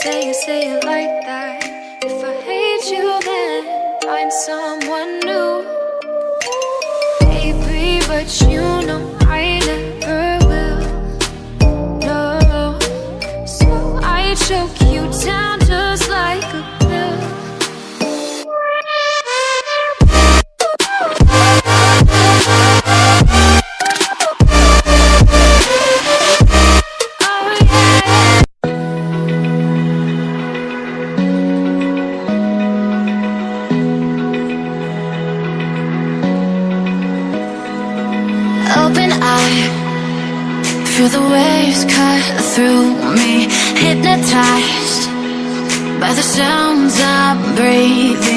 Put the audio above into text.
say it like that. If I hate you, then find someone new. Baby, but you know I never will. No, so I choke you down just like a pill. Open eye, feel the waves cut through me. Hypnotized by the sounds I'm breathing